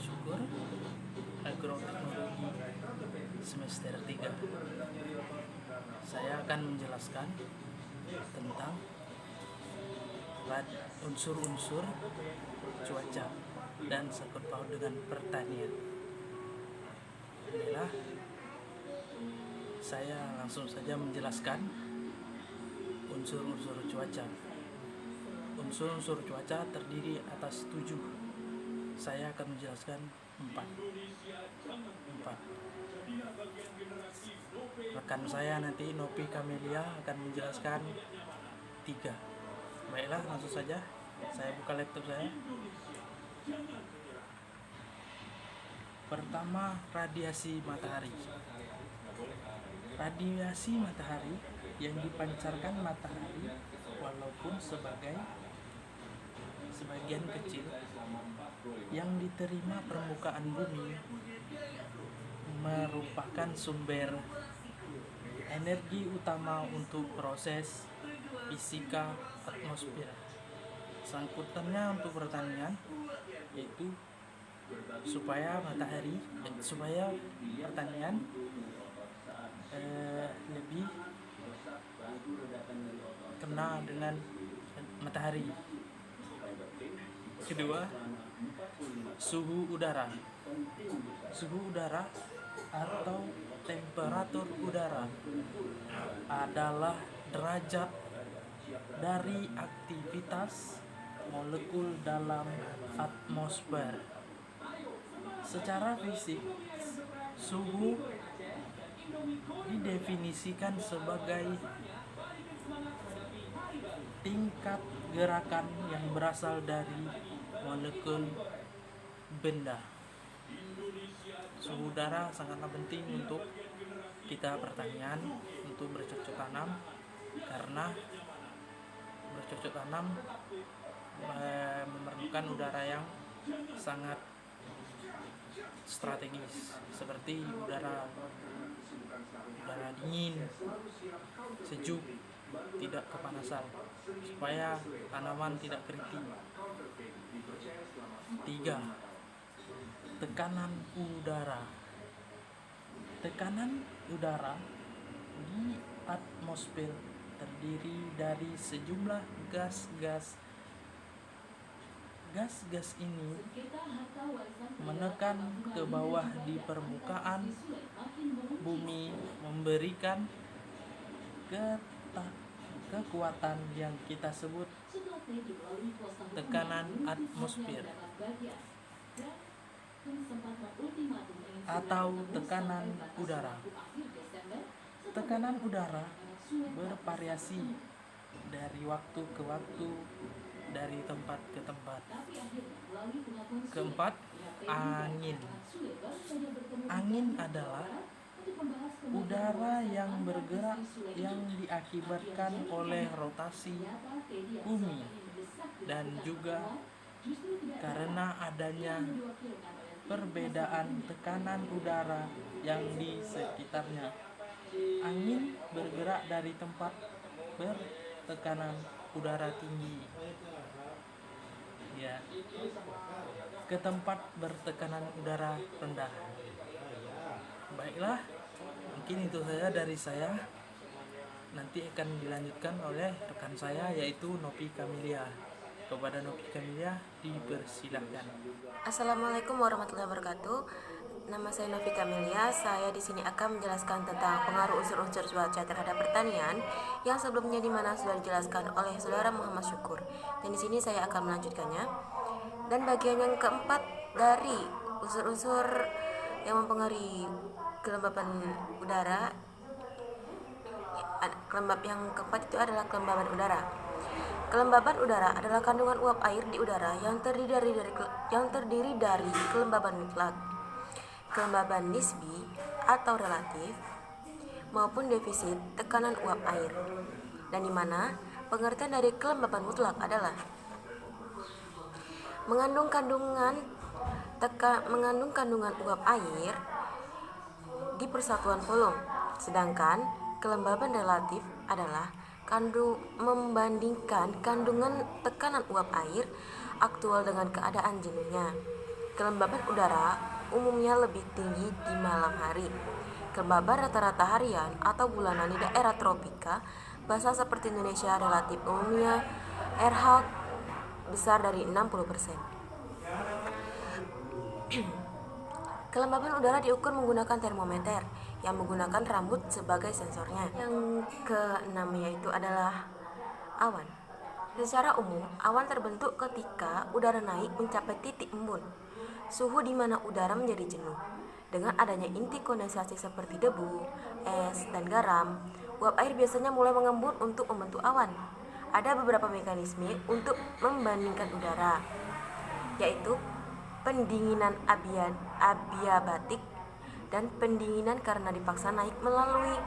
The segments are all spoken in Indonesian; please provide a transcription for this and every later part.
Syukur, Agroteknologi semester 3. Saya akan menjelaskan tentang unsur-unsur cuaca dan sangkut paut dengan pertanian. Inilah, saya langsung saja menjelaskan unsur-unsur cuaca. Unsur-unsur cuaca terdiri atas 7. Saya akan menjelaskan 4. Rekan saya nanti Nopi Kamelia akan menjelaskan 3. Baiklah, langsung saja saya buka laptop saya. Pertama, radiasi matahari. Radiasi matahari yang dipancarkan matahari walaupun sebagian kecil yang diterima permukaan bumi merupakan sumber energi utama untuk proses fisika atmosfer. Sangkutannya untuk pertanian yaitu supaya pertanian lebih kena dengan matahari. Kedua, suhu udara. Suhu udara atau temperatur udara adalah derajat dari aktivitas molekul dalam atmosfer. Secara fisik, suhu didefinisikan sebagai tingkat gerakan yang berasal dari molekul benda. Suhu udara sangatlah penting untuk kita pertanian, untuk bercocok tanam, karena bercocok tanam memerlukan udara yang sangat strategis, seperti udara dingin, sejuk, tidak kepanasan, supaya tanaman tidak keriting. 3. Tekanan udara. Tekanan udara di atmosfer terdiri dari sejumlah gas-gas. Gas-gas ini menekan ke bawah di permukaan bumi, memberikan kekuatan yang kita sebut tekanan atmosfer atau tekanan udara. Tekanan udara bervariasi dari waktu ke waktu, dari tempat ke tempat. Keempat, angin. Angin adalah udara yang bergerak yang diakibatkan oleh rotasi bumi dan juga karena adanya perbedaan tekanan udara yang di sekitarnya. Angin bergerak dari tempat bertekanan udara tinggi ke tempat bertekanan udara rendah. Baiklah, mungkin itu saja dari saya. Nanti akan dilanjutkan oleh rekan saya yaitu Nopi Kamelia. Kepada Nopi Kamelia dipersilahkan. Assalamualaikum warahmatullahi wabarakatuh. Nama saya Nopi Kamelia. Saya di sini akan menjelaskan tentang pengaruh unsur-unsur cuaca terhadap pertanian yang sebelumnya dimana sudah dijelaskan oleh saudara Muhammad Syukur. Dan di sini saya akan melanjutkannya. Dan bagian yang keempat dari unsur-unsur yang mempengaruhi kelembaban udara. Yang keempat itu adalah kelembaban udara. Kelembaban udara adalah kandungan uap air di udara yang terdiri dari kelembaban mutlak, kelembaban nisbi atau relatif, maupun defisit tekanan uap air. Dan di mana pengertian dari kelembaban mutlak adalah mengandung kandungan uap air di persatuan volume, sedangkan kelembaban relatif adalah membandingkan kandungan tekanan uap air aktual dengan keadaan jenuhnya. Kelembaban udara umumnya lebih tinggi di malam hari. Kelembaban rata-rata harian atau bulanan di daerah tropika basah seperti Indonesia relatif umumnya RH besar dari 60%. Kelembaban udara diukur menggunakan termometer yang menggunakan rambut sebagai sensornya. Yang keenam yaitu adalah awan. Secara umum, awan terbentuk ketika udara naik mencapai titik embun, suhu di mana udara menjadi jenuh. Dengan adanya inti kondensasi seperti debu, es, dan garam, uap air biasanya mulai mengembun untuk membentuk awan. Ada beberapa mekanisme untuk membandingkan udara, yaitu pendinginan adiabatik dan pendinginan karena dipaksa naik melalui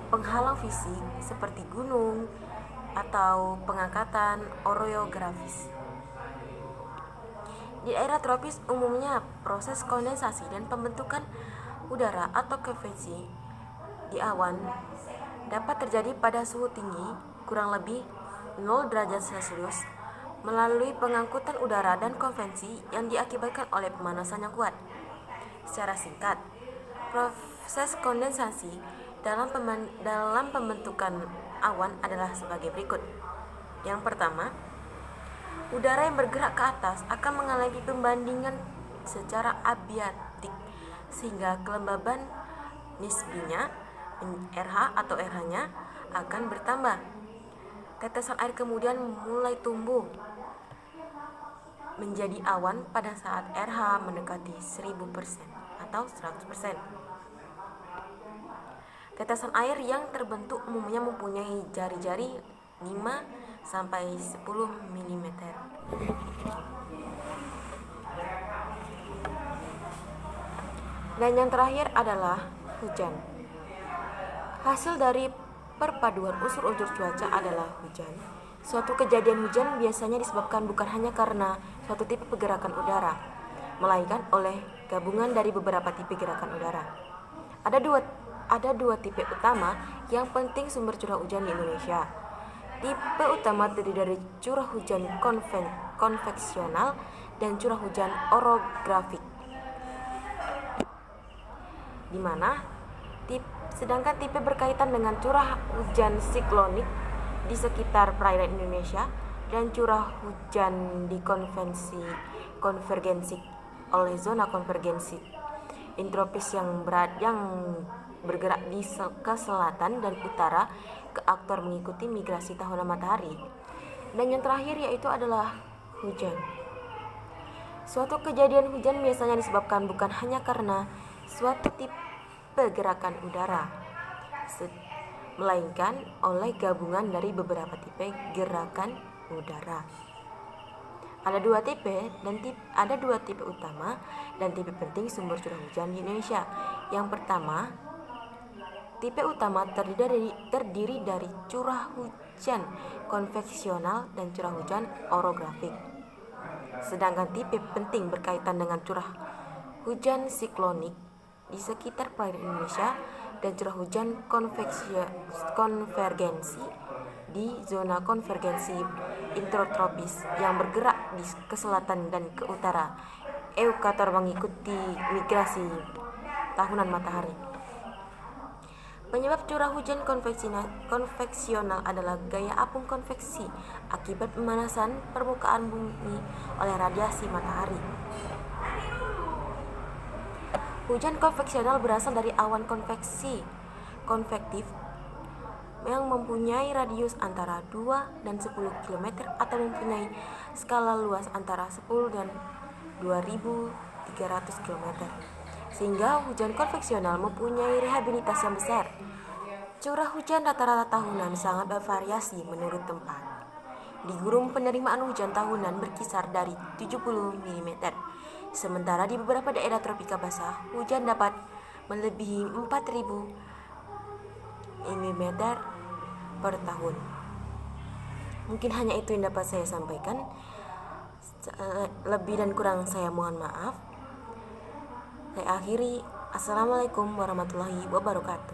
penghalang fisik seperti gunung atau pengangkatan orogeografis. Di daerah tropis umumnya proses kondensasi dan pembentukan udara atau konveksi di awan dapat terjadi pada suhu tinggi kurang lebih 0 derajat Celcius melalui pengangkutan udara dan konveksi yang diakibatkan oleh pemanasan yang kuat. Secara singkat, proses kondensasi dalam pembentukan awan adalah sebagai berikut. Yang pertama, udara yang bergerak ke atas akan mengalami pembandingan secara adiabatik sehingga kelembaban nisbinya RH atau RH-nya akan bertambah. Tetesan air kemudian mulai tumbuh menjadi awan pada saat RH mendekati 1000% atau 100%. Tetesan air yang terbentuk umumnya mempunyai jari-jari 5 sampai 10 mm. Dan yang terakhir adalah hujan. Hasil dari perpaduan unsur-unsur cuaca adalah hujan. Suatu kejadian hujan biasanya disebabkan bukan hanya karena suatu tipe pergerakan udara, melainkan oleh gabungan dari beberapa tipe gerakan udara. Ada dua tipe utama yang penting sumber curah hujan di Indonesia. Tipe utama terdiri dari curah hujan konveksional dan curah hujan orografik, di mana sedangkan tipe berkaitan dengan curah hujan siklonik di sekitar perairan Indonesia dan curah hujan di konvergensi oleh zona konvergensi intropis yang bergerak ke selatan dan utara ke aktor mengikuti migrasi tahunan matahari. Dan yang terakhir yaitu adalah hujan. Suatu kejadian hujan biasanya disebabkan bukan hanya karena suatu tipe gerakan udara, melainkan oleh gabungan dari beberapa tipe gerakan udara. Ada dua tipe utama dan tipe penting sumber curah hujan di Indonesia. Yang pertama, tipe utama terdiri dari curah hujan konveksional dan curah hujan orografik. Sedangkan tipe penting berkaitan dengan curah hujan siklonik di sekitar perairan Indonesia dan curah hujan konvergensi di zona konvergensi intertropis yang bergerak ke selatan dan ke utara ekuator mengikuti migrasi tahunan matahari. Penyebab curah hujan konveksional adalah gaya apung konveksi akibat pemanasan permukaan bumi oleh radiasi matahari. Hujan konveksional berasal dari awan konvektif yang mempunyai radius antara 2 dan 10 km atau mempunyai skala luas antara 10 dan 2.300 km. Sehingga hujan konveksional mempunyai rehabilitas yang besar. Curah hujan rata-rata tahunan sangat bervariasi menurut tempat. Di Gurun penerimaan hujan tahunan berkisar dari 70 mm. Sementara di beberapa daerah tropika basah, hujan dapat melebihi 4.000 mm per tahun. Mungkin hanya itu yang dapat saya sampaikan. Lebih dan kurang saya mohon maaf. Saya akhiri. Assalamualaikum warahmatullahi wabarakatuh.